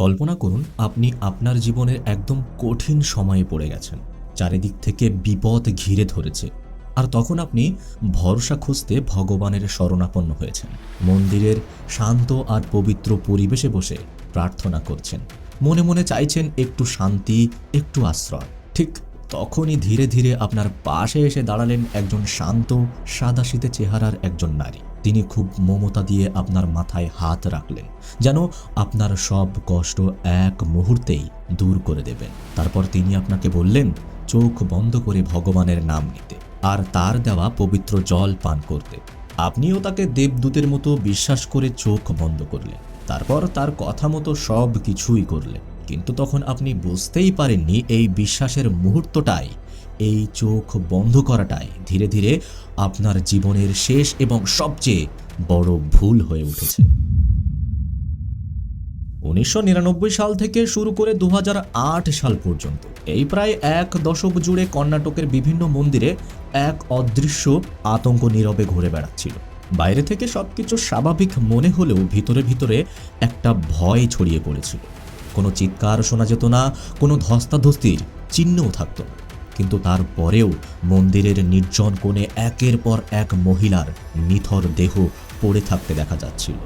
কল্পনা করুন আপনি আপনার জীবনের একদম কঠিন সময়ে পড়ে গেছেন, চারিদিক থেকে বিপদ ঘিরে ধরেছে, আর তখন আপনি ভরসা খুঁজতে ভগবানের শরণাপন্ন হয়েছেন। মন্দিরের শান্ত আর পবিত্র পরিবেশে বসে প্রার্থনা করছেন, মনে মনে চাইছেন একটু শান্তি, একটু আশ্রয়। ঠিক তখনই ধীরে ধীরে আপনার পাশে এসে দাঁড়ালেন একজন শান্ত, সাদাসিধে চেহারার একজন নারী। তিনি খুব মমতা দিয়ে আপনার মাথায় হাত রাখলেন, যেন আপনার সব কষ্ট এক মুহূর্তেই দূর করে দেবেন। তারপর তিনি আপনাকে বললেন চোখ বন্ধ করে ভগবানের নাম নিতে আর তার দেওয়া পবিত্র জল পান করতে। আপনিও তাকে দেবদূতের মতো বিশ্বাস করে চোখ বন্ধ করলেন। তারপর তার কথা মতো সব কিছুই করলেন। কিন্তু তখন আপনি বুঝতেই পারেননি এই বিশ্বাসের মুহূর্তটাই, এই চোখ বন্ধ করাটাই ধীরে ধীরে আপনার জীবনের শেষ এবং সবচেয়ে বড় ভুল হয়ে উঠেছে। 1999 সাল থেকে শুরু করে 2008 সাল পর্যন্ত এই প্রায় এক দশক জুড়ে কর্ণাটকের বিভিন্ন মন্দিরে এক অদৃশ্য আতঙ্ক নীরবে ঘুরে বেড়াচ্ছিল। বাইরে থেকে সবকিছু স্বাভাবিক মনে হলেও ভিতরে ভিতরে একটা ভয় ছড়িয়ে পড়েছিল। কোনো চিৎকার শোনা যেত না, কোনো ধস্তাধস্তির চিহ্নও থাকতো না। কিন্তু তারপরেও মন্দিরের নির্জন কোণে একের পর এক মহিলার নিথর দেহ পড়ে থাকতে দেখা যাচ্ছিল।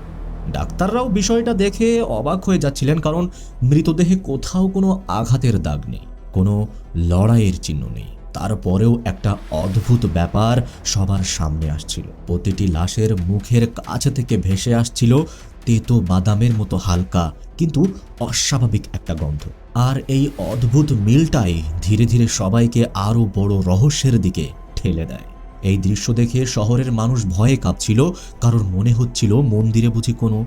ডাক্তাররাও বিষয়টা দেখে অবাক হয়ে যাচ্ছিলেন, কারণ মৃতদেহে কোথাও কোনো আঘাতের দাগ নেই, কোনো লড়াইয়ের চিহ্ন নেই। তারপরেও একটা অদ্ভুত ব্যাপার সবার সামনে আসছিল। প্রতিটি লাশের মুখের কাছে থেকে ভেসে আসছিল তেতো বাদামের মতো হালকা কিন্তু অস্বাভাবিক একটা গন্ধ। আর এই অদ্ভুত মিলটাই ধীরে ধীরে সবাইকে আরও বড় রহস্যের দিকে ঠেলে দেয়। এই দৃশ্য দেখে শহরের মানুষ ভয়ে কাঁপছিল, কারণ মনে হচ্ছিল মন্দিরে বুঝি কোনো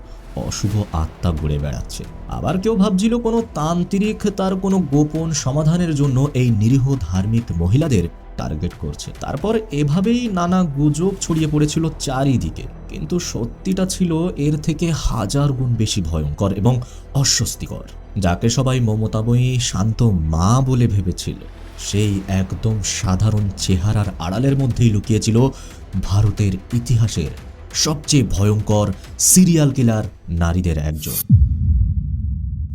অশুভ আত্মা ঘুরে বেড়াচ্ছে। আবার কেউ ভাবছিল কোনো তান্ত্রিক তার কোনো গোপন সমাধানের জন্য এই নিরীহ ধার্মিক মহিলাদের টার্গেট করছে। তারপর এভাবেই নানা গুজব ছড়িয়ে পড়েছিল চারিদিকে। কিন্তু সত্যিটা ছিল এর থেকে হাজার গুণ বেশি ভয়ঙ্কর এবং অস্বস্তিকর। যাকে সবাই মমতাময়ী শান্ত মা বলে ভেবেছিল, সেই একদম সাধারণ চেহারার আড়ালের মধ্যেই লুকিয়েছিল ভারতের ইতিহাসের সবচেয়ে ভয়ঙ্কর সিরিয়াল কিলার নারীদের একজন।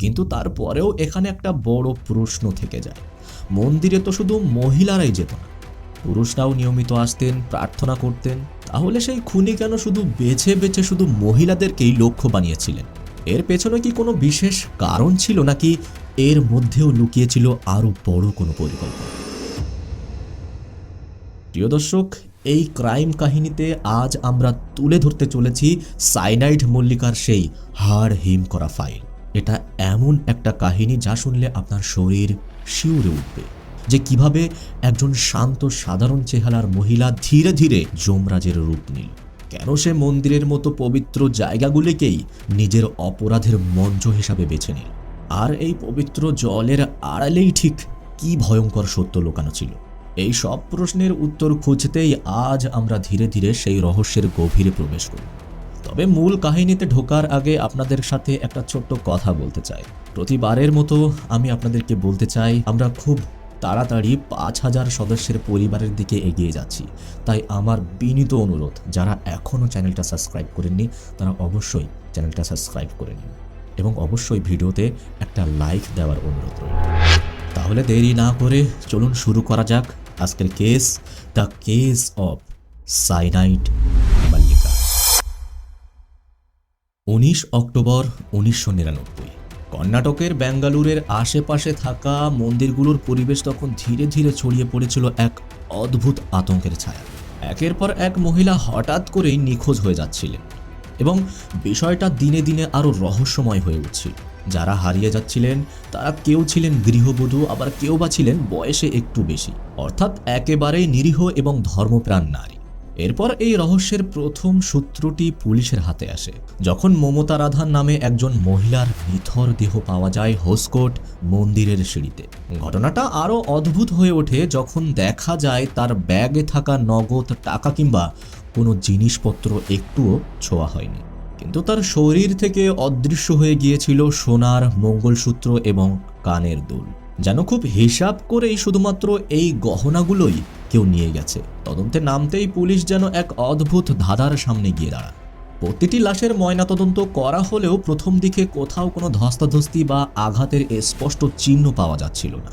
কিন্তু তারপরেও এখানে একটা বড় প্রশ্ন থেকে যায়। মন্দিরে তো শুধু মহিলারাই যেত না, পুরুষরাও নিয়মিত আসতেন, প্রার্থনা করতেন। তাহলে সেই খুনি কেন শুধু বেছে বেছে শুধু মহিলাদেরকেই লক্ষ্য বানিয়েছিলেন? এর পেছনে কি কোনো বিশেষ কারণ ছিল, নাকি এর মধ্যেও লুকিয়েছিল আরো বড় কোনো পরিকল্পনা? প্রিয় দর্শক, এই ক্রাইম কাহিনীতে আজ আমরা তুলে ধরতে চলেছি সাইনাইড মল্লিকার সেই হাড় হিম করা ফাইল। এটা এমন একটা কাহিনী যা শুনলে আপনার শরীর শিউরে উঠবে, যে কিভাবে একজন শান্ত সাধারণ চেহারার মহিলা ধীরে ধীরে যমরাজের রূপ নিল, কেন সে মন্দিরের মতো পবিত্র জায়গাগুলিকেই নিজের অপরাধের মঞ্চ হিসাবে বেছে নিল, আর এই পবিত্র জলের আড়ালেই ঠিক কি ভয়ঙ্কর সত্য লুকানো ছিল। এই সব প্রশ্নের উত্তর খুঁজতেই আজ আমরা ধীরে ধীরে সেই রহস্যের গভীরে প্রবেশ করি। তবে মূল কাহিনীতে ঢোকার আগে আপনাদের সাথে একটা ছোট্ট কথা বলতে চাই। প্রতিবারের মতো আমি আপনাদেরকে বলতে চাই, আমরা খুব তাড়াতাড়ি 5000 সদস্যের পরিবারের দিকে এগিয়ে যাচ্ছি। তাই আমার বিনীত অনুরোধ, যারা এখনও চ্যানেলটা সাবস্ক্রাইব করেননি তারা অবশ্যই চ্যানেলটা সাবস্ক্রাইব করে নিন এবং অবশ্যই ভিডিওতে একটা লাইক দেওয়ার অনুরোধ রইল। তাহলে দেরি না করে চলুন শুরু করা যাক আজকের case, the case of cyanide Mallika. 19 October 1999 কর্ণাটকের বেঙ্গালুরের আশেপাশে থাকা মন্দিরগুলোর পরিবেশ তখন ধীরে ধীরে ছড়িয়ে পড়েছিল এক অদ্ভুত আতঙ্কের ছায়া। একের পর এক মহিলা হঠাৎ করেই নিখোঁজ হয়ে যাচ্ছিলেন এবং বিষয়টা দিনে দিনে আরও রহস্যময় হয়ে উঠছিল। যারা হারিয়ে যাচ্ছিলেন তারা কেউ ছিলেন গৃহবধূ, আবার কেউ বা ছিলেন বয়সে একটু বেশি, অর্থাৎ একেবারেই নিরীহ এবং ধর্মপ্রাণ নারী। এরপর এই রহস্যের প্রথম সূত্রটি পুলিশের হাতে আসে, যখন মমতা রাধান নামে একজন মহিলার নিথর দেহ পাওয়া যায় হোসকোট মন্দিরের সিঁড়িতে। ঘটনাটা আরও অদ্ভুত হয়ে ওঠে যখন দেখা যায় তার ব্যাগে থাকা নগদ টাকা কিংবা কোনো জিনিসপত্র একটুও ছোঁয়া হয়নি, কিন্তু তার শরীর থেকে অদৃশ্য হয়ে গিয়েছিল সোনার মঙ্গলসূত্র এবং কানের দুল। যেন খুব হিসাব করেই শুধুমাত্র এই গহনাগুলোই কেউ নিয়ে গেছে। তদন্তে নামতেই পুলিশ যেন এক অদ্ভুত ধাঁধার সামনে গিয়ে দাঁড়ায়। প্রতিটি লাশের ময়নাতদন্ত করা হলেও প্রথম দিকে কোথাও কোনো ধস্তাধস্তি বা আঘাতের স্পষ্ট চিহ্ন পাওয়া যাচ্ছিল না।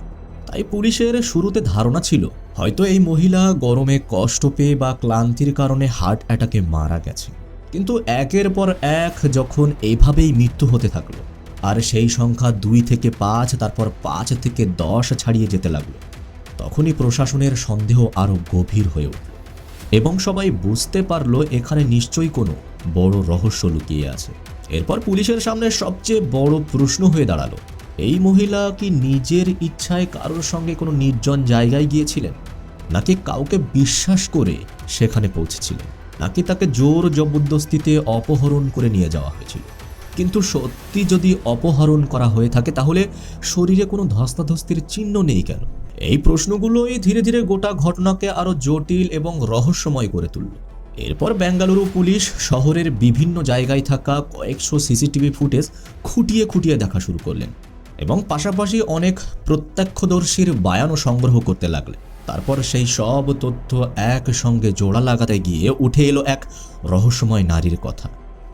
তাই পুলিশের শুরুতে ধারণা ছিল হয়তো এই মহিলা গরমে কষ্ট পেয়ে বা ক্লান্তির কারণে হার্ট অ্যাটাকে মারা গেছে। কিন্তু একের পর এক যখন এইভাবেই মৃত্যু হতে থাকলো, আর সেই সংখ্যা 2 থেকে 5, তারপর 5 থেকে 10 ছাড়িয়ে যেতে লাগলো, তখনই প্রশাসনের সন্দেহ আরও গভীর হয়ে উঠল এবং সবাই বুঝতে পারল এখানে নিশ্চয়ই কোনো বড় রহস্য লুকিয়ে আছে। এরপর পুলিশের সামনে সবচেয়ে বড় প্রশ্ন হয়ে দাঁড়ালো, এই মহিলা কি নিজের ইচ্ছায় কারোর সঙ্গে কোনো নির্জন জায়গায় গিয়েছিলেন, নাকি কাউকে বিশ্বাস করে সেখানে পৌঁছেছিলেন, নাকি তাকে জোর জবরদস্তিতে অপহরণ করে নিয়ে যাওয়া হয়েছিল? কিন্তু সত্যি যদি অপহরণ করা হয়ে থাকে তাহলে শরীরে কোনো ধস্তাধস্তির চিহ্ন নেই কেন? এই প্রশ্নগুলোই ধীরে ধীরে গোটা ঘটনাকে আরো জটিল এবং রহস্যময় করে তুলল। এরপর বেঙ্গালুরু পুলিশ শহরের বিভিন্ন জায়গায় থাকা কয়েকশো সিসিটিভি ফুটেজ খুঁটিয়ে খুঁটিয়ে দেখা শুরু করলেন এবং পাশাপাশি অনেক প্রত্যক্ষদর্শীর বয়ানও সংগ্রহ করতে লাগলেন। তারপর সেই সব তথ্য একসঙ্গে জোড়া লাগাতে গিয়ে উঠে এলো এক রহস্যময় নারীর কথা,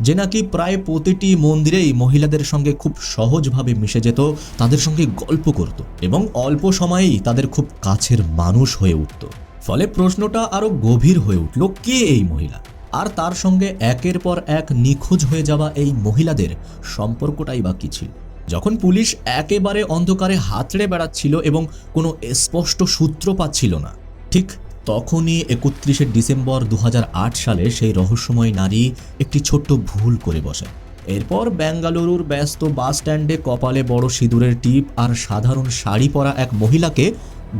যে নাকি প্রায় প্রতিটি মন্দিরেই মহিলাদের সঙ্গে খুব সহজভাবে মিশে যেত, তাদের সঙ্গে গল্প করত এবং অল্প সময়েই তাদের খুব কাছের মানুষ হয়ে উঠত। ফলে প্রশ্নটা আরো গভীর হয়ে উঠল, কে এই মহিলা, আর তার সঙ্গে একের পর এক নিখোঁজ হয়ে যাওয়া এই মহিলাদের সম্পর্কটাই বা কি ছিল? যখন পুলিশ একেবারে অন্ধকারে হাতড়ে বেড়াচ্ছিল এবং কোনো স্পষ্ট সূত্র পাচ্ছিল না, ঠিক তখনই 31শে ডিসেম্বর 2008 সালে সেই রহস্যময় নারী একটি ছোট্ট ভুল করে বসেন। এরপর বেঙ্গালুরুর ব্যস্ত বাস স্ট্যান্ডে কপালে বড় সিঁদুরের টিপ আর সাধারণ শাড়ি পরা এক মহিলাকে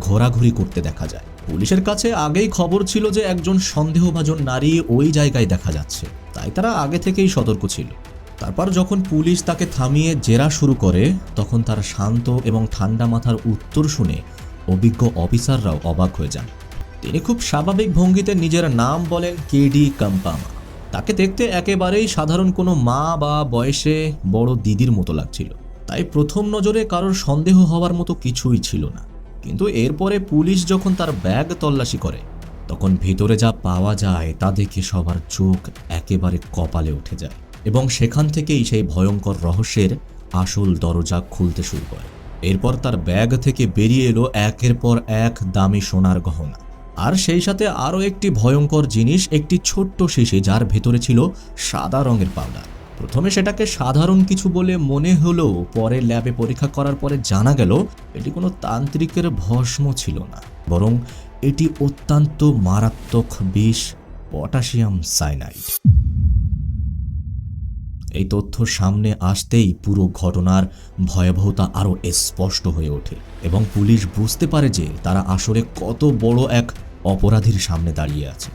ঘোরাঘুরি করতে দেখা যায়। পুলিশের কাছে আগেই খবর ছিল যে একজন সন্দেহভাজন নারী ওই জায়গায় দেখা যাচ্ছে, তাই তারা আগে থেকেই সতর্ক ছিল। তারপর যখন পুলিশ তাকে থামিয়ে জেরা শুরু করে, তখন তার শান্ত এবং ঠান্ডা মাথার উত্তর শুনে অভিজ্ঞ অফিসাররাও অবাক হয়ে যান। তিনি খুব স্বাভাবিক ভঙ্গিতে নিজের নাম বলেন কেডি কাম্পামা। তাকে দেখতে একেবারেই সাধারণ কোনো মা বা বয়সে বড় দিদির মতো লাগছিল, তাই প্রথম নজরে কারোর সন্দেহ হওয়ার মতো কিছুই ছিল না। কিন্তু এরপরে পুলিশ যখন তার ব্যাগ তল্লাশি করে, তখন ভিতরে যা পাওয়া যায় তা দেখে সবার চোখ একেবারে কপালে উঠে যায় এবং সেখান থেকেই সেই ভয়ঙ্কর রহস্যের আসল দরজা খুলতে শুরু করে। এরপর তার ব্যাগ থেকে বেরিয়ে এলো একের পর এক দামি সোনার গহনা, আর সেই সাথে আরও একটি ভয়ঙ্কর জিনিস, একটি ছোট্ট শিশি যার ভেতরে ছিল সাদা রঙের পাউডার। প্রথমে সেটাকে সাধারণ কিছু বলে মনে হলেও পরে ল্যাবে পরীক্ষা করার পরে জানা গেল এটি কোনো তান্ত্রিকের ভস্ম ছিল না, বরং এটি অত্যন্ত মারাত্মক বিষ, পটাশিয়াম সায়ানাইড। এই তথ্য সামনে আসতেই পুরো ঘটনার ভয়াবহতা আরও স্পষ্ট হয়ে ওঠে এবং পুলিশ বুঝতে পারে যে তারা আসলে কত বড় এক অপরাধীর সামনে দাঁড়িয়ে আছে।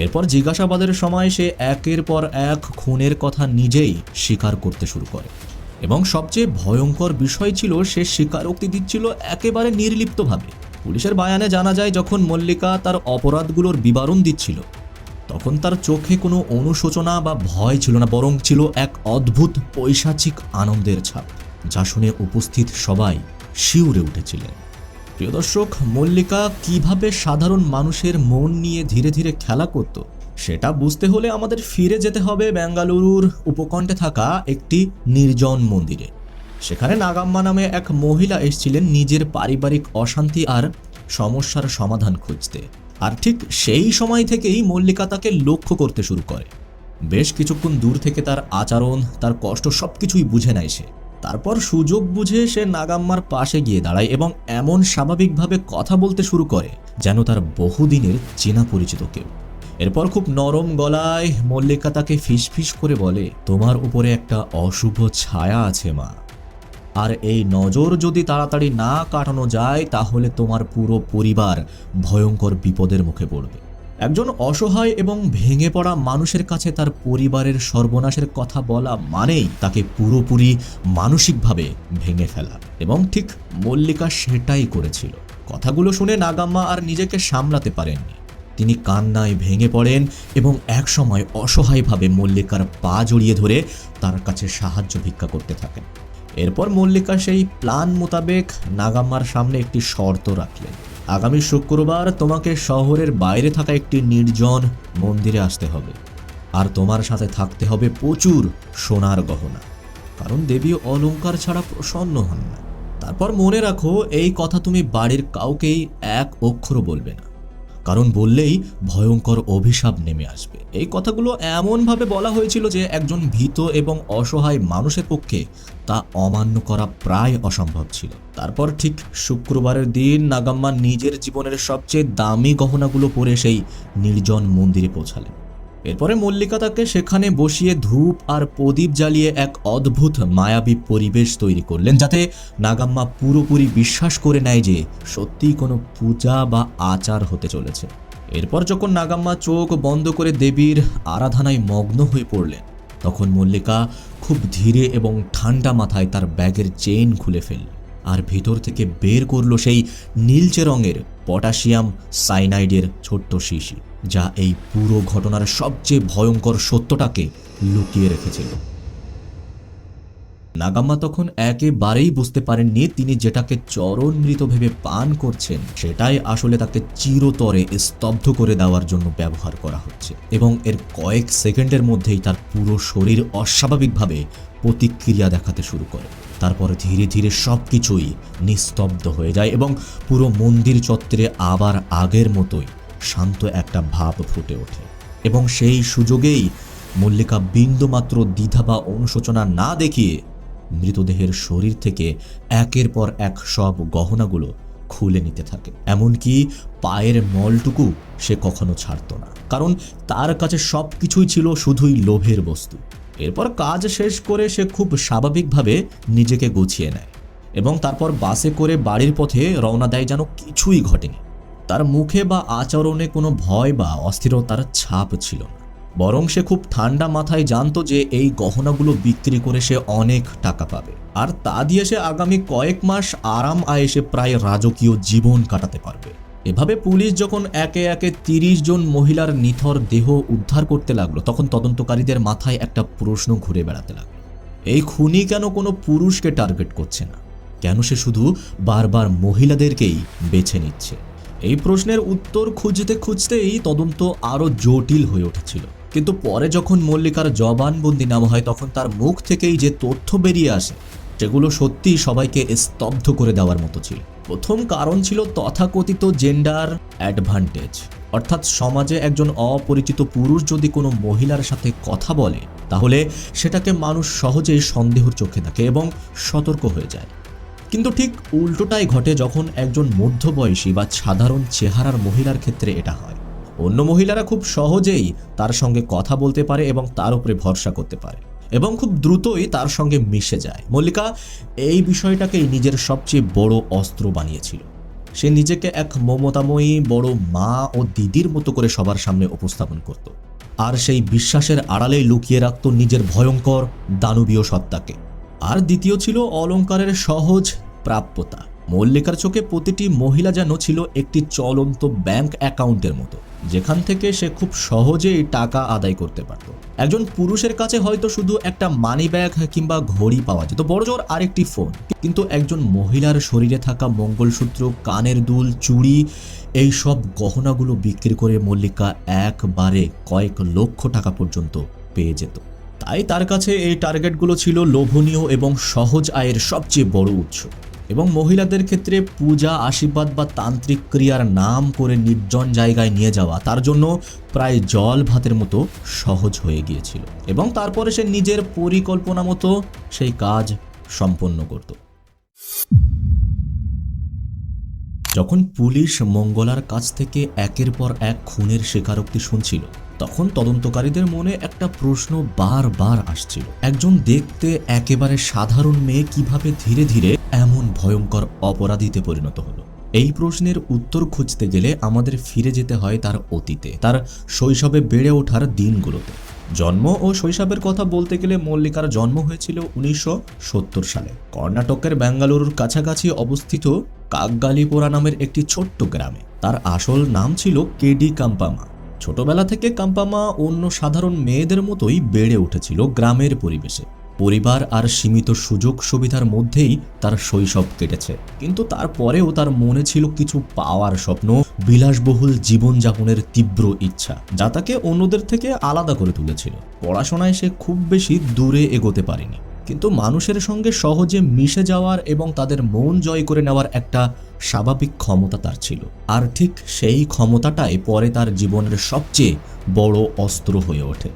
এরপর জিজ্ঞাসাবাদের সময় সে একের পর এক খুনের কথা নিজেই স্বীকার করতে শুরু করে এবং সবচেয়ে ভয়ঙ্কর বিষয় ছিল সে স্বীকারোক্তি দিচ্ছিল একেবারে নির্লিপ্তভাবে। পুলিশের বয়ানে জানা যায় যখন মল্লিকা তার অপরাধগুলোর বিবরণ দিচ্ছিল, তখন তার চোখে কোনো অনুশোচনা বা ভয় ছিল না, বরং ছিল এক অদ্ভুত পৈশাচিক আনন্দের ছাপ, যা শুনে উপস্থিত সবাই শিউরে উঠেছিলেন। প্রিয় দর্শক, মল্লিকা কিভাবে সাধারণ মানুষের মন নিয়ে ধীরে ধীরে খেলা করত সেটা বুঝতে হলে আমাদের ফিরে যেতে হবে বেঙ্গালুরুর উপকণ্ঠে থাকা একটি নির্জন মন্দিরে। সেখানে নাগাম্মা নামে এক মহিলা এসেছিলেন নিজের পারিবারিক অশান্তি আর সমস্যার সমাধান খুঁজতে। আর ঠিক সেই সময় থেকেই মল্লিকা তাকে লক্ষ্য করতে শুরু করে। বেশ কিছুক্ষণ দূর থেকে তার আচরণ, তার কষ্ট সবকিছুই বুঝে নেয় সে। তারপর সুযোগ বুঝে সে নাগাম্মার পাশে গিয়ে দাঁড়ায় এবং এমন স্বাভাবিকভাবে কথা বলতে শুরু করে যেন তার বহুদিনের চেনা পরিচিত কেউ। এরপর খুব নরম গলায় মল্লিকা তাকে ফিসফিস করে বলে, তোমার উপরে একটা অশুভ ছায়া আছে মা, আর এই নজর যদি তাড়াতাড়ি না কাটানো যায় তাহলে তোমার পুরো পরিবার ভয়ঙ্কর বিপদের মুখে পড়বে। একজন অসহায় এবং ভেঙে পড়া মানুষের কাছে তার পরিবারের সর্বনাশের কথা বলা মানেই তাকে পুরোপুরি মানসিকভাবে ভেঙে ফেলা, এবং ঠিক মল্লিকা সেটাই করেছিল। কথাগুলো শুনে নাগাম্মা আর নিজেকে সামলাতে পারেননি। তিনি কান্নায় ভেঙে পড়েন এবং একসময় অসহায়ভাবে মল্লিকার পা জড়িয়ে ধরে তার কাছে সাহায্য ভিক্ষা করতে থাকেন। এরপর মল্লিকা সেই প্ল্যান মোতাবেক নাগাম্মার সামনে একটি শর্ত রাখলেন, আগামী শুক্রবার তোমাকে শহরের বাইরে থাকা একটি নির্জন মন্দিরে আসতে হবে। আর তোমার সাথে থাকতে হবে প্রচুর সোনার গহনা, কারণ দেবী অলংকার ছাড়া প্রসন্ন হন না। তারপর মনে রাখো, এই কথা তুমি বাড়ির কাউকেই এক অক্ষরও বলবে না, কারণ বললেই ভয়ঙ্কর অভিশাপ নেমে আসবে। এই কথাগুলো এমনভাবে বলা হয়েছিল যে একজন ভীত এবং অসহায় মানুষের পক্ষে তা অমান্য করা প্রায় অসম্ভব ছিল। তারপর ঠিক শুক্রবারের দিন নাগাম্মা নিজের জীবনের সবচেয়ে দামি গহনাগুলো পরে সেই নির্জন মন্দিরে পৌঁছালেন। এরপরে মল্লিকা তাকে সেখানে বসিয়ে ধূপ আর প্রদীপ জ্বালিয়ে এক অদ্ভুত মায়াবী পরিবেশ তৈরি করলেন, যাতে নাগাম্মা পুরোপুরি বিশ্বাস করে নেয় যে সত্যিই কোনো পূজা বা আচার হতে চলেছে। এরপর যখন নাগাম্মা চোখ বন্ধ করে দেবীর আরাধনায় মগ্ন হয়ে পড়লেন, তখন মল্লিকা খুব ধীরে এবং ঠান্ডা মাথায় তার ব্যাগের চেইন খুলে ফেলল আর ভিতর থেকে বের করলো সেই নীলচে রঙের পটাশিয়াম সাইনাইডের ছোট্ট শিশি, যা এই পুরো ঘটনার সবচেয়ে ভয়ঙ্কর সত্যটাকে লুকিয়ে রেখেছিল। নাগাম্মা তখন একেবারেই বুঝতে পারেননি তিনি যেটাকে চরণ মৃত ভেবে পান করছেন সেটাই আসলে তাকে চিরতরে স্তব্ধ করে দেওয়ার জন্য ব্যবহার করা হচ্ছে, এবং এর কয়েক সেকেন্ডের মধ্যেই তার পুরো শরীর অস্বাভাবিকভাবে প্রতিক্রিয়া দেখাতে শুরু করে। তারপর ধীরে ধীরে সবকিছুই নিস্তব্ধ হয়ে যায় এবং পুরো মন্দির চত্বরে আবার আগের মতোই শান্ত একটা ভাব ফুটে ওঠে। এবং সেই সুযোগেই মল্লিকা বিন্দুমাত্র দ্বিধা বা অনুশোচনা না দেখিয়ে মৃতদেহের শরীর থেকে একের পর এক সব গহনাগুলো খুলে নিতে থাকে। এমনকি পায়ের নলটুকু সে কখনো ছাড়ত না, কারণ তার কাছে সবকিছুই ছিল শুধুই লোভের বস্তু। এরপর কাজ শেষ করে সে খুব স্বাভাবিকভাবে নিজেকে গুছিয়ে নেয় এবং তারপর বাসে করে বাড়ির পথে রওনা দেয় যেন কিছুই ঘটেনি। তার মুখে বা আচরণে কোনো ভয় বা অস্থিরতার ছাপ ছিল না, বরং সে খুব ঠান্ডা মাথায় জানতো যে এই গহনাগুলো বিক্রি করে সে অনেক টাকা পাবে, আর তা দিয়ে সে আগামী কয়েক মাস আরাম আয়েশে প্রায় রাজকীয় জীবন কাটাতে পারবে। এভাবে পুলিশ যখন একে একে 30 জন মহিলার নিথর দেহ উদ্ধার করতে লাগলো, তখন তদন্তকারীদের মাথায় একটা প্রশ্ন ঘুরে বেড়াতে লাগলো। এই খুনি কেন কোনো পুরুষকে টার্গেট করছে না? কেন সে শুধু বারবার মহিলাদেরকেই বেছে নিচ্ছে? এই প্রশ্নের উত্তর খুঁজতে খুঁজতেই তদন্ত আরও জটিল হয়ে উঠেছিল। কিন্তু পরে যখন মল্লিকার জবানবন্দি নেওয়া হয়, তখন তার মুখ থেকেই যে তথ্য বেরিয়ে আসে সেগুলো সত্যিই সবাইকে স্তব্ধ করে দেওয়ার মতো ছিল। প্রথম কারণ ছিল তথাকথিত জেন্ডার অ্যাডভান্টেজ, অর্থাৎ সমাজে একজন অপরিচিত পুরুষ যদি কোনো মহিলার সাথে কথা বলে তাহলে সেটাকে মানুষ সহজেই সন্দেহের চোখে দেখে এবং সতর্ক হয়ে যায়। কিন্তু ঠিক উল্টোটাই ঘটে যখন একজন মধ্যবয়সী বা সাধারণ চেহারার মহিলার ক্ষেত্রে এটা হয়। অন্য মহিলারা খুব সহজেই তার সঙ্গে কথা বলতে পারে এবং তার উপরে ভরসা করতে পারে এবং খুব দ্রুতই তার সঙ্গে মিশে যায়। মল্লিকা এই বিষয়টাকেই নিজের সবচেয়ে বড় অস্ত্র বানিয়েছিল। সে নিজেকে এক মমতাময়ী বড় মা ও দিদির মতো করে সবার সামনে উপস্থাপন করত, আর সেই বিশ্বাসের আড়ালেই লুকিয়ে রাখত নিজের ভয়ঙ্কর দানবীয় সত্তাকে। আর দ্বিতীয় ছিল অলংকারের সহজ প্রাপ্যতা। মল্লিকার চোখে প্রতিটি মহিলা যেন ছিল একটি চলন্ত ব্যাংক অ্যাকাউন্টের মতো, যেখান থেকে সে খুব সহজেই টাকা আদায় করতে পারত। একজন পুরুষের কাছে হয়তো শুধু একটা মানি ব্যাগ কিংবা ঘড়ি পাওয়া যেত, বড়জোর আরেকটি ফোন, কিন্তু একজন মহিলার শরীরে থাকা মঙ্গলসূত্র, কানের দুল, চুড়ি, এই সব গহনাগুলো বিক্রি করে মল্লিকা একবারে কয়েক লক্ষ টাকা পর্যন্ত পেয়ে যেত। তাই তার কাছে এই টার্গেটগুলো ছিল লোভনীয় এবং সহজ আয়ের সবচেয়ে বড় উৎস। এবং মহিলাদের ক্ষেত্রে পূজা, আশীর্বাদ বা তান্ত্রিক ক্রিয়ার নাম করে নির্জন জায়গায় নিয়ে যাওয়া তার জন্য প্রায় জল ভাতের মতো সহজ হয়ে গিয়েছিল। এবং তারপরে সে নিজের পরিকল্পনা মতো সেই কাজ সম্পন্ন করত। যখন পুলিশ মঙ্গলার কাছ থেকে একের পর এক খুনের স্বীকারোক্তি শুনছিল, তখন তদন্তকারীদের মনে একটা প্রশ্ন বারবার আসছিল। একজন দেখতে একেবারে সাধারণ মেয়ে কিভাবে ধীরে ধীরে এমন ভয়ঙ্কর অপরাধীতে পরিণত হলো? এই প্রশ্নের উত্তর খুঁজতে গেলে আমাদের ফিরে যেতে হয় তার অতীতে, তার শৈশবে বেড়ে ওঠার দিনগুলোতে। জন্ম ও শৈশবের কথা বলতে গেলে মল্লিকার জন্ম হয়েছিল 1970 সালে কর্ণাটকের বেঙ্গালুরুর কাছাকাছি অবস্থিত কাকগালিপোরা নামের একটি ছোট্ট গ্রামে। তার আসল নাম ছিল কেডি কাম্পামা। ছোটবেলা থেকে কাম্পামা অন্য সাধারণ মেয়েদের মতোই বেড়ে উঠেছিল গ্রামের পরিবেশে। পরিবার আর সীমিত সুযোগ সুবিধার মধ্যেই তার শৈশব কেটেছে, কিন্তু তারপরেও তার মনে ছিল কিছু পাওয়ার স্বপ্ন, বিলাসবহুল জীবনযাপনের তীব্র ইচ্ছা, যা তাকে অন্যদের থেকে আলাদা করে তুলেছিল। পড়াশোনায় সে খুব বেশি দূরে এগোতে পারেনি, কিন্তু মানুষের সঙ্গে সহজে মিশে যাওয়ার এবং তাদের মন জয় করে নেওয়ার একটা স্বাভাবিক ক্ষমতা তার ছিল। আর ঠিক সেই ক্ষমতাটাই পরে তার জীবনের সবচেয়ে বড় অস্ত্র হয়ে ওঠে।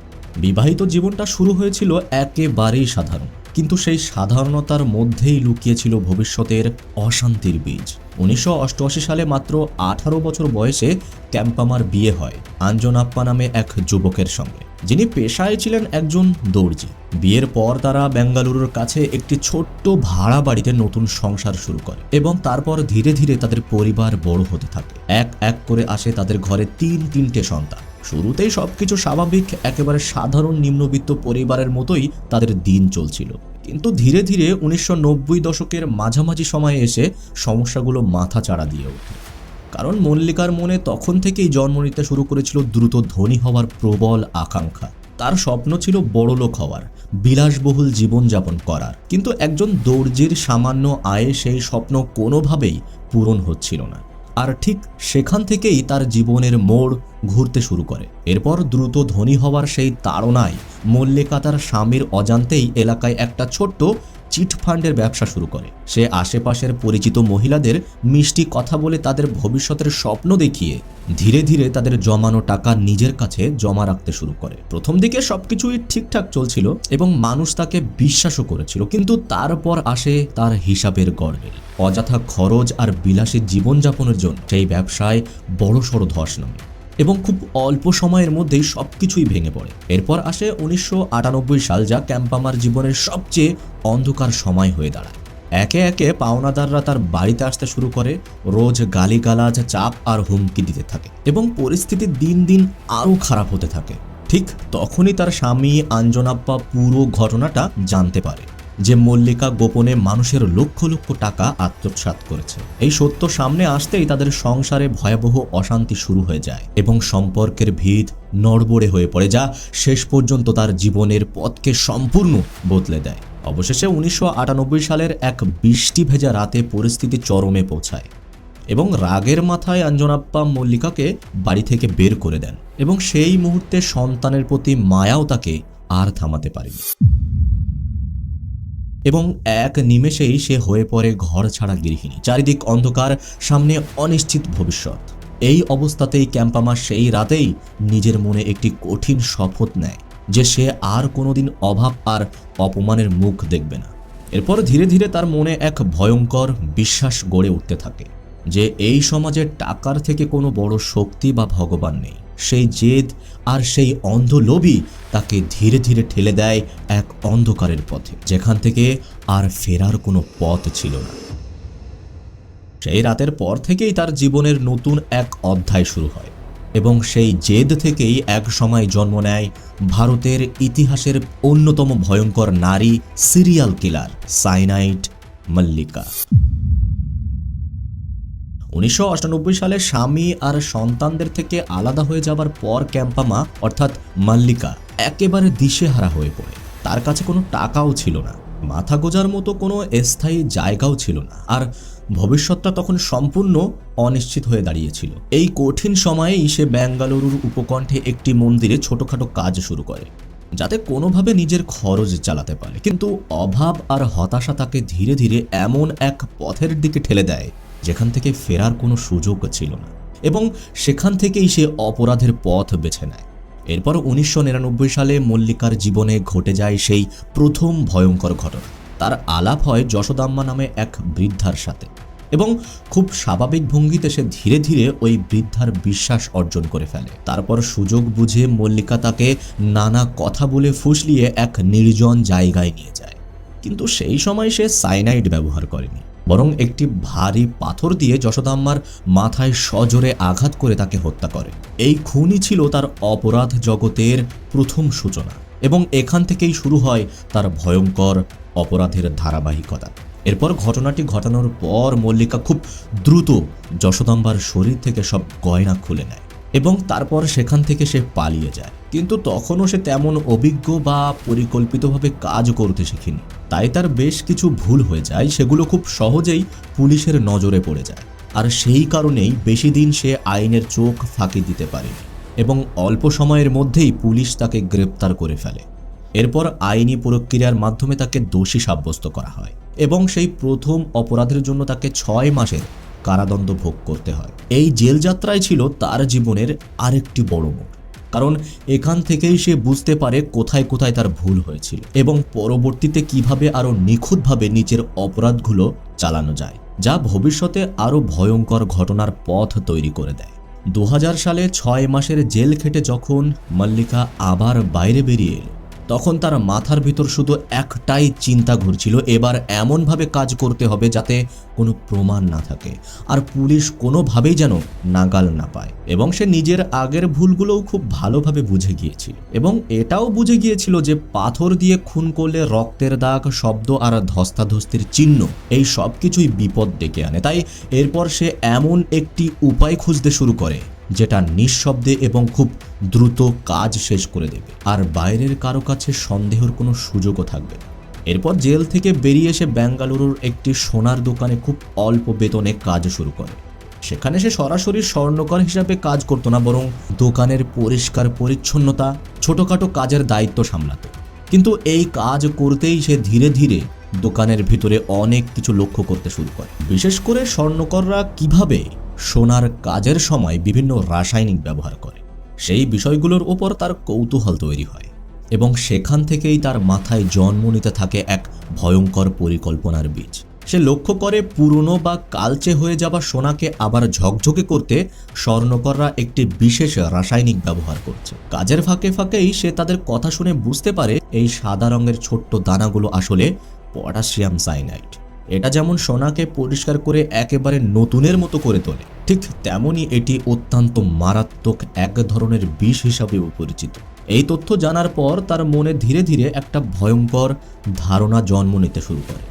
বিবাহিত জীবনটা শুরু হয়েছিল একেবারেই সাধারণ, কিন্তু সেই সাধারণতার মধ্যেই লুকিয়েছিল ভবিষ্যতের অশান্তির বীজ। 1988 সালে মাত্র 18 বছর বয়সে ক্যাম্পামার বিয়ে হয় আঞ্জনাপ্পা নামে এক যুবকের সঙ্গে, যিনি পেশায় ছিলেন একজন দর্জি। বিয়ের পর তারা বেঙ্গালুরুর কাছে একটি ছোট্ট ভাড়া বাড়িতে নতুন সংসার শুরু করে এবং তারপর ধীরে ধীরে তাদের পরিবার বড় হতে থাকে। এক এক করে আসে তাদের ঘরে তিনটে সন্তান। শুরুতেই সবকিছু স্বাভাবিক, একেবারে সাধারণ নিম্নবিত্ত পরিবারের মতোই তাদের দিন চলছিল, কিন্তু ধীরে ধীরে 1990 দশকের মাঝামাঝি সময়ে এসে সমস্যাগুলো মাথা চাড়া দিয়ে ওঠে। কারণ মল্লিকার মনে তখন থেকেই জন্ম নিতে শুরু করেছিল দ্রুত ধনী হওয়ার প্রবল আকাঙ্ক্ষা। তার স্বপ্ন ছিল বড়লোক হওয়ার, বিলাসবহুল জীবনযাপন করার, কিন্তু একজন দর্জির সামান্য আয়ে সেই স্বপ্ন কোনোভাবেই পূরণ হচ্ছিল না। আর ঠিক সেখান থেকেই তার জীবনের মোড় ঘুরতে শুরু করে। এরপর দ্রুত ধনী হওয়ার সেই তাড়নায় মল্লিকা তার স্বামীর অজান্তেই এলাকায় একটা ছোট্ট চিটফান্ডের ব্যবসা শুরু করে। সে আশেপাশের পরিচিত মহিলাদের মিষ্টি কথা বলে তাদের ভবিষ্যতের স্বপ্ন দেখিয়ে ধীরে ধীরে তাদের জমানো টাকা নিজের কাছে জমা রাখতে শুরু করে। প্রথম দিকে সবকিছুই ঠিকঠাক চলছিল এবং মানুষ তাকে বিশ্বাসও করেছিল, কিন্তু তারপর আসে তার হিসাবের গড়বেল। অযথা খরচ আর বিলাসী জীবনযাপনের জন্য সেই ব্যবসায় বড়সড় ধস নামে এবং খুব অল্প সময়ের মধ্যেই সবকিছুই ভেঙে পড়ে। এরপর আসে 1998 সাল, যা ক্যাম্পামার জীবনের সবচেয়ে অন্ধকার সময় হয়ে দাঁড়ায়। একে একে পাওনাদাররা তার বাড়িতে আসতে শুরু করে, রোজ গালিগালাজ, চাপ আর হুমকি দিতে থাকে এবং পরিস্থিতি দিন দিন আরও খারাপ হতে থাকে। ঠিক তখনই তার স্বামী আঞ্জনাপ্পা পুরো ঘটনাটা জানতে পারে যে মল্লিকা গোপনে মানুষের লক্ষ লক্ষ টাকা আত্মসাৎ করেছে। এই সত্য সামনে আসতেই তাদের সংসারে ভয়াবহ অশান্তি শুরু হয়ে যায় এবং সম্পর্কের ভিত নড়বড়ে হয়ে পড়ে, যা শেষ পর্যন্ত তার জীবনের পথকে সম্পূর্ণ বদলে দেয়। অবশেষে 1998 সালের এক বৃষ্টি ভেজা রাতে পরিস্থিতি চরমে পৌঁছায় এবং রাগের মাথায় আঞ্জনাপ্পা মল্লিকাকে বাড়ি থেকে বের করে দেন এবং সেই মুহূর্তে সন্তানের প্রতি মায়াও তাকে আর থামাতে পারেনি এবং এক নিমেষেই সে হয়ে পড়ে ঘর ছাড়া গৃহিণী। চারিদিক অন্ধকার, সামনে অনিশ্চিত ভবিষ্যৎ। এই অবস্থাতেই ক্যাম্পামা সেই রাতেই নিজের মনে একটি কঠিন শপথ নেয় যে সে আর কোনোদিন অভাব আর অপমানের মুখ দেখবে না। এরপর ধীরে ধীরে তার মনে এক ভয়ঙ্কর বিশ্বাস গড়ে উঠতে থাকে যে এই সমাজে টাকার থেকে কোনো বড় শক্তি বা ভগবান নেই। সেই জেদ আর সেই অন্ধ লোভই তাকে ধীরে ধীরে ঠেলে দেয় এক অন্ধকারের পথে, যেখান থেকে আর ফেরার কোনো পথ ছিল না। সেই রাতের পর থেকেই তার জীবনের নতুন এক অধ্যায় শুরু হয় এবং সেই জেদ থেকেই এক সময় জন্ম নেয় ভারতের ইতিহাসের অন্যতম ভয়ঙ্কর নারী সিরিয়াল কিলার সাইনাইড মল্লিকা। 1998 সালে স্বামী আর সন্তানদের থেকে আলাদা হয়ে যাবার পর ক্যাম্পামা অর্থাৎ মল্লিকা একেবারে দিশেহারা হয়ে পড়ে। তার কাছে কোনো টাকাও ছিল না, মাথা গোজার মতো কোনো স্থায়ী জায়গাও ছিল না, আর ভবিষ্যৎটা তখন সম্পূর্ণ অনিশ্চিত হয়ে দাঁড়িয়েছিল। এই কঠিন সময়েই সে বেঙ্গালুরুর উপকণ্ঠে একটি মন্দিরে ছোটখাটো কাজ শুরু করে যাতে কোনোভাবে নিজের খরচ চালাতে পারে, কিন্তু অভাব আর হতাশা তাকে ধীরে ধীরে এমন এক পথের দিকে ঠেলে দেয় যেখান থেকে ফেরার কোনো সুযোগ ছিল না এবং সেখান থেকেই সে অপরাধের পথ বেছে নেয়। এরপর 1999 সালে মল্লিকার জীবনে ঘটে যায় সেই প্রথম ভয়ঙ্কর ঘটনা। তার আলাপ হয় যশোদাম্মা নামে এক বৃদ্ধার সাথে এবং খুব স্বাভাবিক ভঙ্গিতে সে ধীরে ধীরে ওই বৃদ্ধার বিশ্বাস অর্জন করে ফেলে। তারপর সুযোগ বুঝে মল্লিকা তাকে নানা কথা বলে ফুসলিয়ে এক নির্জন জায়গায় নিয়ে যায়, কিন্তু সেই সময় সে সাইনাইড ব্যবহার করেনি, বরং একটি ভারী পাথর দিয়ে যশোদাম্মার মাথায় সজোরে আঘাত করে তাকে হত্যা করে। এই খুনই ছিল তার অপরাধ জগতের প্রথম সূচনা এবং এখান থেকেই শুরু হয় তার ভয়ঙ্কর অপরাধের ধারাবাহিকতা। এরপর ঘটনাটি ঘটানোর পর মল্লিকা খুব দ্রুত যশোদাম্বার শরীর থেকে সব গয়না খুলে নেয় এবং তারপর সেখান থেকে সে পালিয়ে যায়। কিন্তু তখনও সে তেমন অভিজ্ঞ বা পরিকল্পিতভাবে কাজ করতে শেখেনি, তাই তার বেশ কিছু ভুল হয়ে যায়, সেগুলো খুব সহজেই পুলিশের নজরে পড়ে যায়। আর সেই কারণেই বেশি দিন সে আইনের চোখ ফাঁকি দিতে পারেনি এবং অল্প সময়ের মধ্যেই পুলিশ তাকে গ্রেপ্তার করে ফেলে। এরপর আইনি প্রক্রিয়ার মাধ্যমে তাকে দোষী সাব্যস্ত করা হয় এবং সেই প্রথম অপরাধের জন্য তাকে 6 মাসের কারাদণ্ড ভোগ করতে হয়। এই জেল যাত্রায় ছিল তার জীবনের আরেকটি বড় মোড়, কারণ এখান থেকেই সে বুঝতে পারে কোথায় কোথায় তার ভুল হয়েছিল এবং পরবর্তীতে কিভাবে আরও নিখুঁতভাবে নিজের অপরাধগুলো চালানো যায়, যা ভবিষ্যতে আরও ভয়ঙ্কর ঘটনার পথ তৈরি করে দেয়। 2000 সালে 6 মাসের জেল খেটে যখন মল্লিকা আবার বাইরে বেরিয়ে এলো, তখন তার মাথার ভিতর শুধু একটাই চিন্তা ঘুরছিল, এবার এমনভাবে কাজ করতে হবে যাতে কোনো প্রমাণ না থাকে আর পুলিশ কোনোভাবেই যেন নাগাল না পায়। এবং সে নিজের আগের ভুলগুলোও খুব ভালোভাবে বুঝে গিয়েছিল এবং এটাও বুঝে গিয়েছিল যে পাথর দিয়ে খুন করলে রক্তের দাগ, শব্দ আর ধস্তাধস্তির চিহ্ন এই সব কিছুই বিপদ ডেকে আনে। তাই এরপর সে এমন একটি উপায় খুঁজতে শুরু করে যেটা নিঃশব্দে এবং খুব দ্রুত কাজ শেষ করে দেবে আর বাইরের কারো কাছে সন্দেহের কোনো সুযোগও থাকবে না। এরপর জেল থেকে বেরিয়ে এসে বেঙ্গালুরুর একটি সোনার দোকানে খুব অল্প বেতনে কাজ শুরু করে। সেখানে সে সরাসরি স্বর্ণকার হিসাবে কাজ করতো না, বরং দোকানের পরিষ্কার পরিচ্ছন্নতা, ছোটখাটো কাজের দায়িত্ব সামলাতো। কিন্তু এই কাজ করতেই সে ধীরে ধীরে দোকানের ভিতরে অনেক কিছু লক্ষ্য করতে শুরু করে, বিশেষ করে স্বর্ণকাররা কিভাবে সোনার কাজের সময় বিভিন্ন রাসায়নিক ব্যবহার করে সেই বিষয়গুলোর উপর তার কৌতূহল তৈরি হয় এবং সেখান থেকেই তার মাথায় জন্ম নিতে থাকে এক ভয়ঙ্কর পরিকল্পনার বীজ। সে লক্ষ্য করে পুরনো বা কালচে হয়ে যাওয়া সোনাকে আবার ঝকঝকে করতে স্বর্ণকাররা একটি বিশেষ রাসায়নিক ব্যবহার করছে। কাজের ফাঁকে ফাঁকেই সে তাদের কথা শুনে বুঝতে পারে এই সাদা রঙের ছোট্ট দানাগুলো আসলে পটাশিয়াম সাইনাইড। এটা যেমন সোনাকে পরিষ্কার করে একেবারে নতুনের মতো করে তোলে, ঠিক তেমনি এটি অত্যন্ত মারাত্মক এক ধরনের বিষ হিসাবেও পরিচিত। এই তথ্য জানার পর তার মনে ধীরে ধীরে একটা ভয়ঙ্কর ধারণা জন্ম নিতে শুরু করে।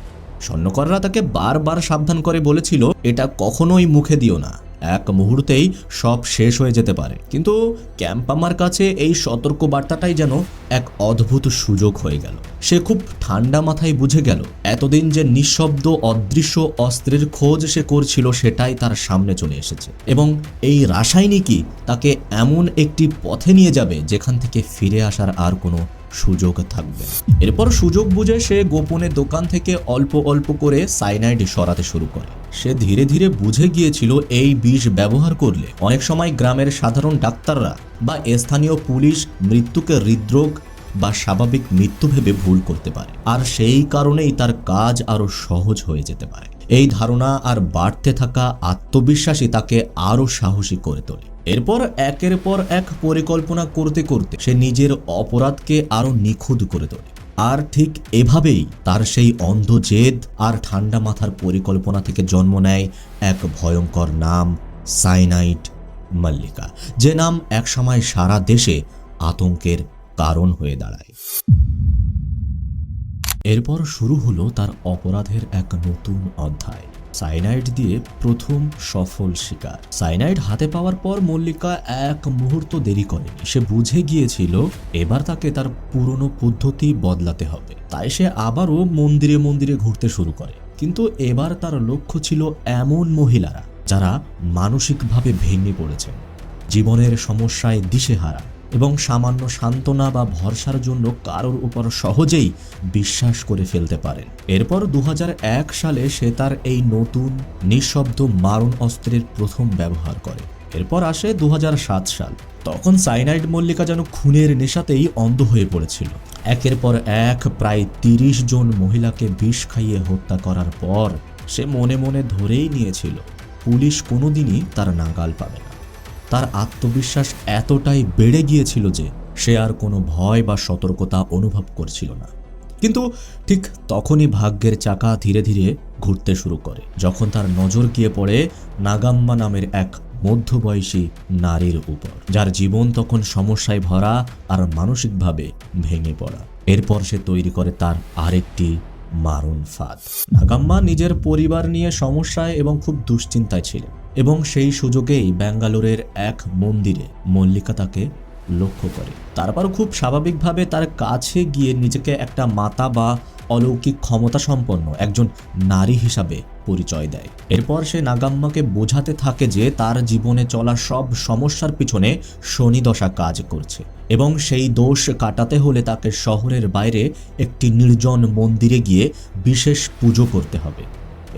স্বর্ণকাররা তাকে বারবার সাবধান করে বলেছিল, এটা কখনোই মুখে দিও না, এক মুহূর্তেই সব শেষ হয়ে যেতে পারে। কিন্তু ক্যাম্পামার কাছে এই সতর্ক বার্তাটাই যেন এক অদ্ভুত সুযোগ হয়ে গেল। সে খুব ঠান্ডা মাথায় বুঝে গেল এতদিন যে নিঃশব্দ অদৃশ্য অস্ত্রের খোঁজ সে করছিল সেটাই তার সামনে চলে এসেছে এবং এই রাসায়নিকই তাকে এমন একটি পথে নিয়ে যাবে যেখান থেকে ফিরে আসার আর কোনো সুযোগ থাকবে। এরপর সুযোগ বুঝে সে গোপনে দোকান থেকে অল্প অল্প করে সাইনাইড সরাতে শুরু করে। সে ধীরে ধীরে বুঝে গিয়েছিল এই বিষ ব্যবহার করলে অনেক সময় গ্রামের সাধারণ ডাক্তাররা বা স্থানীয় পুলিশ মৃত্যুকে হৃদরোগ বা স্বাভাবিক মৃত্যু ভেবে ভুল করতে পারে, আর সেই কারণেই তার কাজ আরো সহজ হয়ে যেতে পারে। এই ধারণা আর বাড়তে থাকা আত্মবিশ্বাসী তাকে আরো সাহসী করে তোলে। এরপর একের পর এক পরিকল্পনা করতে করতে সে নিজের অপরাধকে আরো নিখুঁত করে তোলে। আর ঠিক এভাবেই তার সেই অন্ধ জেদ আর ঠান্ডা মাথার পরিকল্পনা থেকে জন্ম নেয় এক ভয়ঙ্কর নাম, সাইনাইড মল্লিকা, যে নাম একসময় সারা দেশে আতঙ্কের কারণ হয়ে দাঁড়ায়। এরপর শুরু হলো তার অপরাধের এক নতুন অধ্যায়। সাইনাইড দিয়ে প্রথম সফল শিকার। সাইনাইড হাতে পাওয়ার পর মল্লিকা এক মুহূর্ত দেরি করেনি। সে বুঝে গিয়েছিল এবার তাকে তার পুরনো পদ্ধতি বদলাতে হবে। তাই সে আবারও মন্দিরে মন্দিরে ঘুরতে শুরু করে। কিন্তু এবার তার লক্ষ্য ছিল এমন মহিলারা যারা মানসিকভাবে ভেঙে পড়েছেন, জীবনের সমস্যায় দিশেহারা এবং সামান্য সান্ত্বনা বা ভরসার জন্য কারোর উপর সহজেই বিশ্বাস করে ফেলতে পারেন। এরপর 2001 সালে সে তার এই নতুন নিঃশব্দ মারণ অস্ত্রের প্রথম ব্যবহার করে। এরপর আসে 2007 সাল। তখন সাইনাইড মল্লিকা যেন খুনের নেশাতেই অন্ধ হয়ে পড়েছিল। একের পর এক প্রায় 30 জন মহিলাকে বিষ খাইয়ে হত্যা করার পর সে মনে মনে ধরেই নিয়েছিল পুলিশ কোনোদিনই তার নাগাল পাবে না। তার আত্মবিশ্বাস এতটাই বেড়ে গিয়েছিল যে সে আর কোনো ভয় বা সতর্কতা অনুভব করছিল না। কিন্তু ঠিক তখনই ভাগ্যের চাকা ধীরে ধীরে ঘুরতে শুরু করে, যখন তার নজর গিয়ে পড়ে নাগাম্মা নামের এক মধ্যবয়সী নারীর উপর, যার জীবন তখন সমস্যায় ভরা আর মানসিকভাবে ভেঙে পড়া। এরপর সে তৈরি করে তার আরেকটি মারণ ফাঁদ। নাগাম্মা নিজের পরিবার নিয়ে সমস্যায় এবং খুব দুশ্চিন্তায় ছিলেন এবং সেই সুযোগেই ব্যাঙ্গালোরের এক মন্দিরে মল্লিকা তাকে লক্ষ্য করে। তারপর খুব স্বাভাবিকভাবে তার কাছে গিয়ে নিজেকে একটা মাতা বা অলৌকিক ক্ষমতা সম্পন্ন একজন নারী হিসাবে পরিচয় দেয়। এরপর সে নাগাম্মাকে বোঝাতে থাকে যে তার জীবনে চলা সব সমস্যার পিছনে শনিদশা কাজ করছে এবং সেই দোষ কাটাতে হলে তাকে শহরের বাইরে একটি নির্জন মন্দিরে গিয়ে বিশেষ পুজো করতে হবে।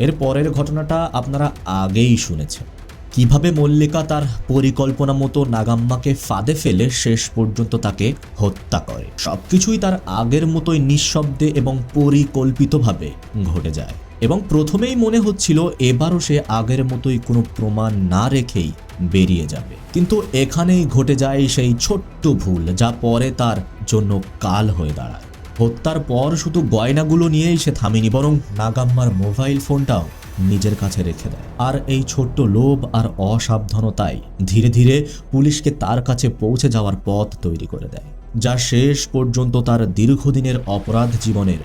এর পরের ঘটনাটা আপনারা আগেই শুনেছেন, কিভাবে মল্লিকা তার পরিকল্পনা মতো নাগাম্মাকে ফাঁদে ফেলে শেষ পর্যন্ত তাকে হত্যা করে। সবকিছুই তার আগের মতোই নিঃশব্দে এবং পরিকল্পিতভাবে ঘটে যায় এবং প্রথমেই মনে হচ্ছিল এবারও সে আগের মতোই কোনো প্রমাণ না রেখেই বেরিয়ে যাবে, কিন্তু এখানেই ঘটে যায় সেই ছোট্ট ভুল যা পরে তার জন্য কাল হয়ে দাঁড়ায়। হত্যার পর শুধু গয়নাগুলো নিয়েই সে থামেনি, বরং নাগাম্মার মোবাইল ফোনটাও নিজের কাছে রেখে দেয়। আর এই ছোট্ট লোভ আর অসাবধানতাই ধীরে ধীরে পুলিশকে তার কাছে পৌঁছে যাওয়ার পথ তৈরি করে দেয়, যা শেষ পর্যন্ত তার দীর্ঘদিনের অপরাধ জীবনের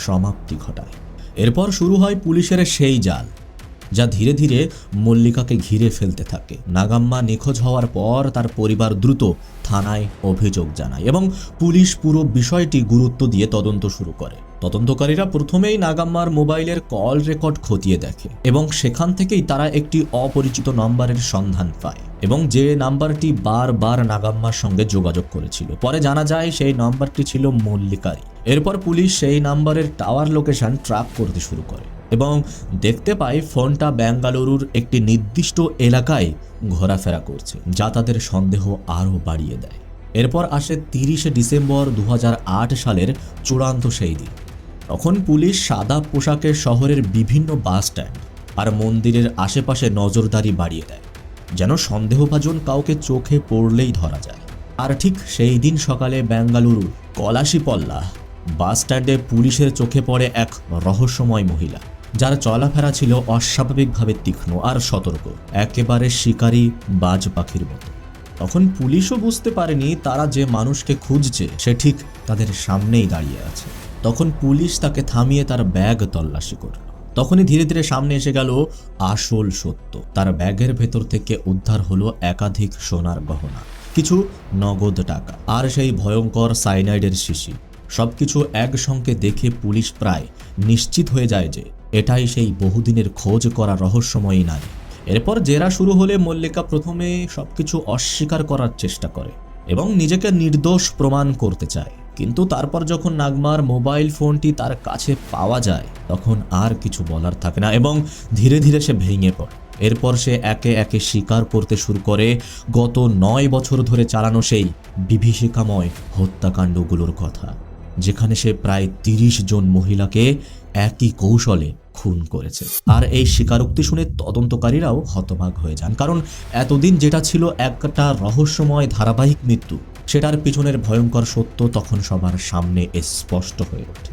সমাপ্তি ঘটায়। এরপর শুরু হয় পুলিশের সেই জাল, যা ধীরে ধীরে মল্লিকাকে ঘিরে ফেলতে থাকে। নাগাম্মা নিখোঁজ হওয়ার পর তার পরিবার দ্রুত থানায় অভিযোগ জানায় এবং পুলিশ পুরো বিষয়টি গুরুত্ব দিয়ে তদন্ত শুরু করে। তদন্তকারীরা প্রথমেই নাগাম্মার মোবাইলের কল রেকর্ড খতিয়ে দেখে এবং সেখান থেকেই তারা একটি অপরিচিত নম্বরের সন্ধান পায় এবং যে নাম্বারটি বারবার নাগাম্মার সঙ্গে যোগাযোগ করেছিল। পরে জানা যায় সেই নাম্বারটি ছিল মল্লিকারই। এরপর পুলিশ সেই নাম্বারের টাওয়ার লোকেশন ট্র্যাক করতে শুরু করে এবং দেখতে পায় ফোনটা বেঙ্গালুরুর একটি নির্দিষ্ট এলাকায় ঘোরাফেরা করছে, যা তাদের সন্দেহ আরও বাড়িয়ে দেয়। এরপর আসে 30 ডিসেম্বর 2008 সালের চূড়ান্ত সেই দিন। তখন পুলিশ সাদা পোশাকে শহরের বিভিন্ন বাস স্ট্যান্ড আর মন্দিরের আশেপাশে নজরদারি বাড়িয়ে দেয়, যেন সন্দেহভাজন কাউকে চোখে পড়লেই ধরা যায়। আর ঠিক সেই দিন সকালে বেঙ্গালুরুর কলাশিপল্লা বাস স্ট্যান্ডে পুলিশের চোখে পড়ে এক রহস্যময় মহিলা, যার চলাফেরা ছিল অস্বাভাবিকভাবে তীক্ষ্ণ আর সতর্ক, একেবারে শিকারী বাজ পাখির মতো। তখন পুলিশও বুঝতে পারেনি তারা যে মানুষকে খুঁজছে সে ঠিক তাদের সামনেই দাঁড়িয়ে আছে। তখন পুলিশ তাকে থামিয়ে তার ব্যাগ তল্লাশি করল। তখনই ধীরে ধীরে সামনে এসে গেল আসল সত্য। তার ব্যাগের ভেতর থেকে উদ্ধার হলো একাধিক সোনার গহনা, কিছু নগদ টাকা আর সেই ভয়ঙ্কর সাইনাইডের শিশি। সবকিছু একসঙ্গে দেখে পুলিশ প্রায় নিশ্চিত হয়ে যায় যে এটাই সেই বহুদিনের খোঁজ করা রহস্যময়ী নারী। এরপর জেরা শুরু হলে মল্লিকা প্রথমে সবকিছু অস্বীকার করার চেষ্টা করে এবং নিজেকে নির্দোষ প্রমাণ করতে চায়, কিন্তু তারপর যখন নাগমার মোবাইল ফোনটি তার কাছে পাওয়া যায় তখন আর কিছু বলার থাকে না এবং ধীরে ধীরে সে ভেঙে পড়ে। এরপর সে একে একে স্বীকার করতে শুরু করে গত 9 বছর ধরে চালানো সেই বিভীষিকাময় হত্যাকাণ্ডগুলোর কথা, যেখানে সে প্রায় 30 জন মহিলাকে একই কৌশলে খুন করেছে। আর এই স্বীকারোক্তি শুনে তদন্তকারীরাও হতবাক হয়ে যান, কারণ এতদিন যেটা ছিল একটা রহস্যময় ধারাবাহিক মৃত্যু, সেটার পিছনের ভয়ঙ্কর সত্য তখন সবার সামনে স্পষ্ট হয়ে ওঠে।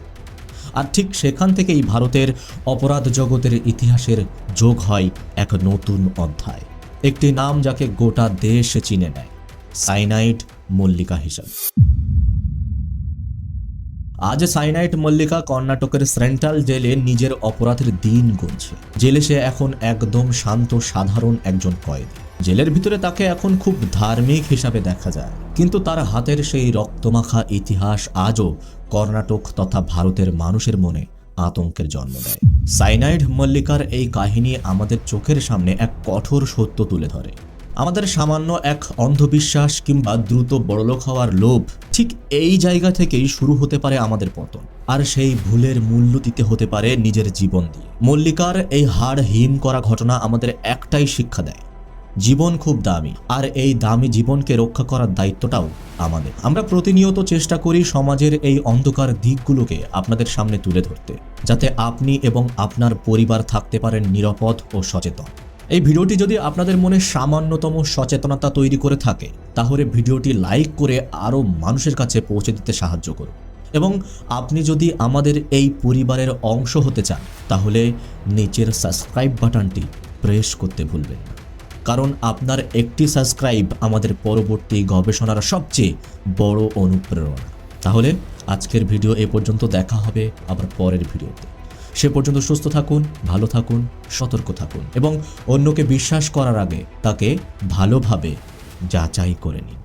আর ঠিক সেখান থেকেই ভারতের অপরাধ জগতের ইতিহাসের যোগ হয় এক নতুন অধ্যায়, একটি নাম যাকে গোটা দেশ চিনে নেয়, সাইনাইড মল্লিকা হিসাবে। আজ সাইনাইড মল্লিকা কর্ণাটকের সেন্ট্রাল জেলে নিজের অপরাধের দিন গুনছে। জেলে সে এখন একদম শান্ত সাধারণ একজন কয়েদি। জেলের ভিতরে তাকে এখন খুব ধার্মিক হিসাবে দেখা যায়, কিন্তু তার হাতের সেই রক্তমাখা ইতিহাস আজও কর্ণাটক তথা ভারতের মানুষের মনে আতঙ্কের জন্ম দেয়। সাইনাইড মল্লিকার এই কাহিনী আমাদের চোখের সামনে এক কঠোর সত্য তুলে ধরে। আমাদের সামান্য এক অন্ধবিশ্বাস কিংবা দ্রুত বড়লোক হওয়ার লোভ, ঠিক এই জায়গা থেকেই শুরু হতে পারে আমাদের পতন, আর সেই ভুলের মূল্য দিতে হতে পারে নিজের জীবন দিয়ে। মল্লিকার এই হাড় হিম করা ঘটনা আমাদের একটাই শিক্ষা দেয়, জীবন খুব দামি, আর এই দামি জীবনকে রক্ষা করার দায়িত্বটাও আমাদের। আমরা প্রতিনিয়ত চেষ্টা করি সমাজের এই অন্ধকার দিকগুলোকে আপনাদের সামনে তুলে ধরতে, যাতে আপনি এবং আপনার পরিবার থাকতে পারেন নিরাপদ ও সচেতন। এই ভিডিওটি যদি আপনাদের মনে সামান্যতম সচেতনতা তৈরি করে থাকে, তাহলে ভিডিওটি লাইক করে আরও মানুষের কাছে পৌঁছে দিতে সাহায্য করুন। এবং আপনি যদি আমাদের এই পরিবারের অংশ হতে চান, তাহলে নিচের সাবস্ক্রাইব বাটনটি প্রেস করতে ভুলবেন না, কারণ আপনার একটি সাবস্ক্রাইব আমাদের পরবর্তী গবেষণার সবচেয়ে বড় অনুপ্রেরণা। তাহলে আজকের ভিডিও এ পর্যন্ত, দেখা হবে আবার পরের ভিডিওতে। সে পর্যন্ত সুস্থ থাকুন, ভালো থাকুন, সতর্ক থাকুন এবং অন্যকে বিশ্বাস করার আগে তাকে ভালোভাবে যাচাই করে নিন।